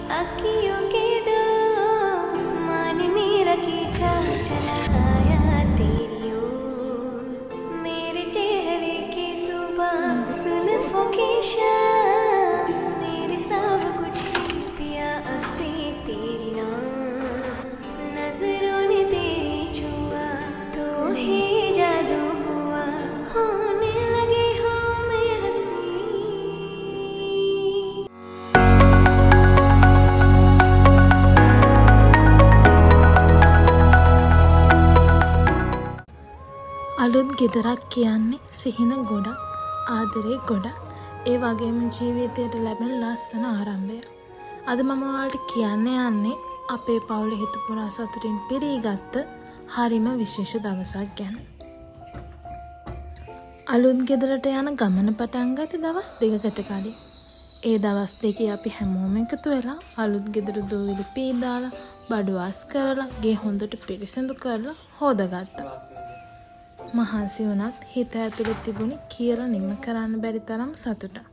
अखियों के दो मान मेरा खींचा चला आया तेरी ओर मेरे चेहरे की सुबह जुल्फों की शाम मेरे सब कुछ ही पिया अब से तेरी नाम नजरों ने तेरी छुआ तो ही जादू हुआ होने लगे हमें हंसी අලුත් ගෙදරක් කියන්නේ සිහින ගොඩක් ආදරේ ගොඩක් ඒ වගේම ජීවිතයට ලැබෙන ලස්සන ආරම්භය. අද මම ඔයාලට කියන්න යන්නේ අපේ පවුලේ හිතපුරා සතුටින් පිරීගත්ත හරිම විශේෂ දවසක් ගැන. අලුත් ගෙදරට යන ගමන පටන් ගත්තේ දවස් දෙකකට කලින්. ඒ දවස් දෙකේ අපි හැමෝම එකතු වෙලා අලුත් ගෙදර දූවිලි පීදාලා බඩු අස් කරලා ගේ හොඳට පිරිසිදු කරලා හොදගත්තා. මහන්සි වුණත් හිත ඇතුළේ තිබුණේ කියලා නිම කරන්න බැරි තරම් සතුටක්.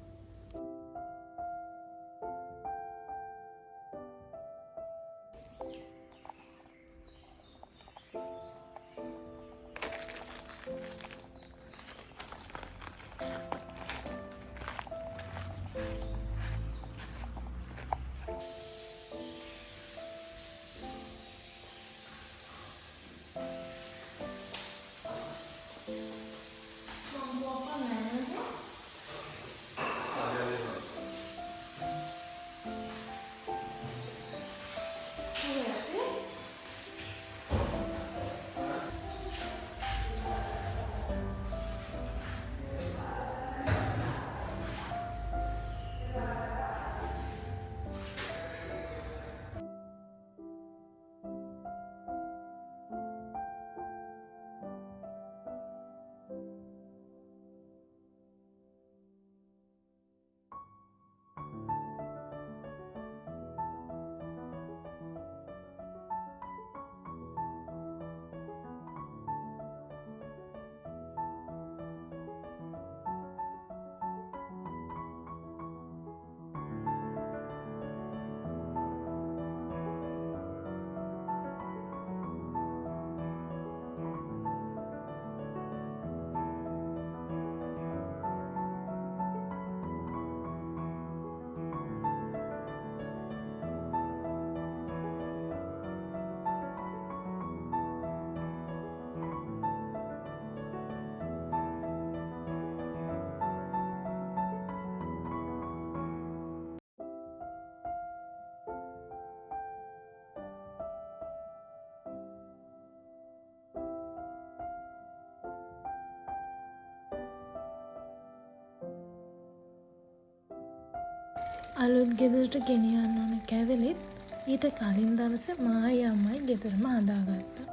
අලුත් ගෙදරට ගෙනියන්න ඕන කැවිලිත් ඊට කලින් දවසේ මායි අම්මයි ගෙදරම හදාගත්තා.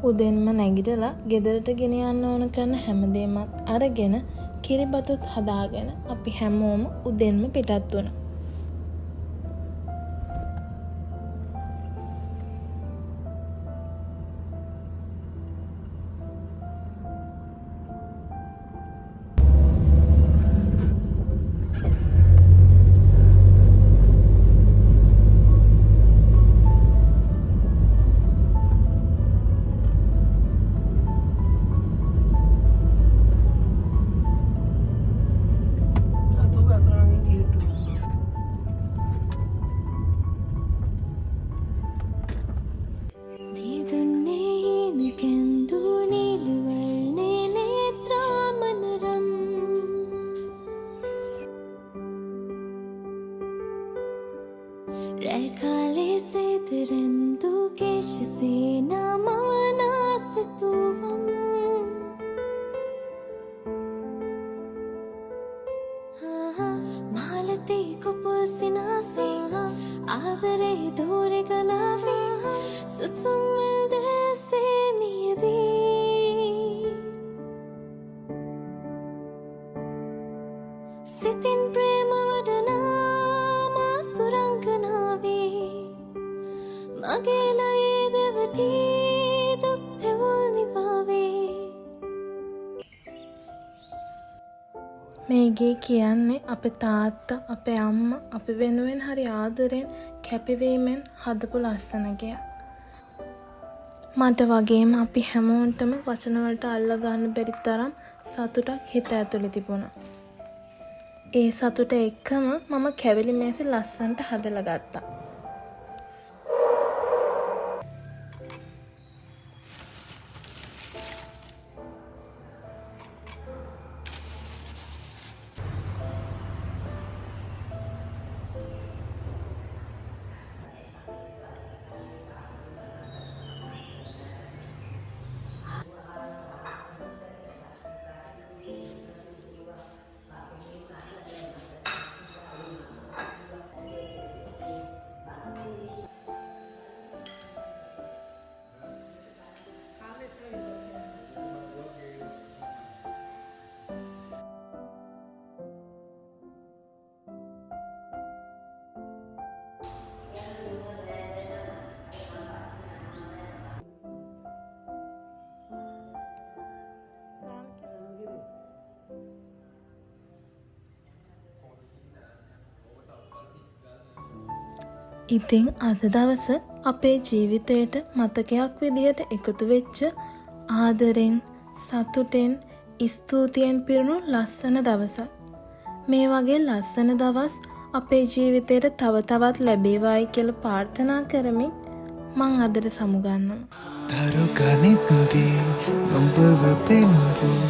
උදෙන්ම නැගිටලා ගෙදරට ගෙන යන්න ඕන කරන හැමදේමත් අරගෙන කිරිබතුත් හදාගෙන අපි හැමෝම උදෙන්ම පිටත් වුණා. රැකාලේ සේතරෙන්දු කේශසේ නමවනාසතුවම් හා අතේ කුපුල් සිනාසේ ආදරේ දෝරේ ගලාවේ සුසුම් දැසේ මියදී සිතින් ප්‍රේම වඩනා මා සුරංගනාවේ මගේ ලයේ දෙවටි දුක් තෙවුල් නිවාවේ මේ ගේ කියන්නේ අපේ තාත්තා අපේ අම්මා අපි වෙනුවෙන් හරි ආදරෙන් කැපවීමෙන් හදපු ලස්සන ගයක්. මට වගේම අපි හැමෝටම වචන වලට අල්ල ගන්න බැරි තරම් සතුටක් හිත ඇතුලේ තිබුණා. ඒ සතුට එක්කම මම කැවිලි මේසෙ ලස්සනට හදලා ගත්තා. ඉතින් අද දවස අපේ ජීවිතයට මතකයක් විදිහට එකතු වෙච්ච ආදරෙන් සතුටෙන් ස්තුතියෙන් පිරුණු ලස්සන දවසක්. මේ වගේ ලස්සන දවස් අපේ ජීවිතයට තව තවත් ලැබේවායි කියලා ප්‍රාර්ථනා කරමින් මං අදට සමුගන්නවා. තරු ගනිද්දී නොඹව පෙන්වූ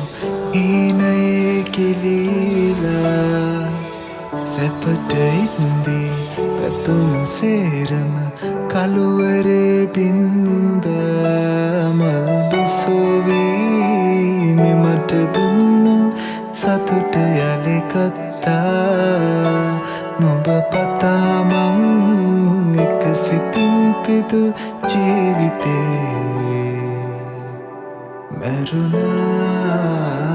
ඊනයේ කිලීලා සැපට ඉද්දී පැතුම් සේරම කළුවරේ බින්ද මල් බිසෝවී මෙමට දුන්නු සතුට යලෙකත්තා නොබ පතාමං එක සිතින් පිදු ජීවිතේ මැරුණා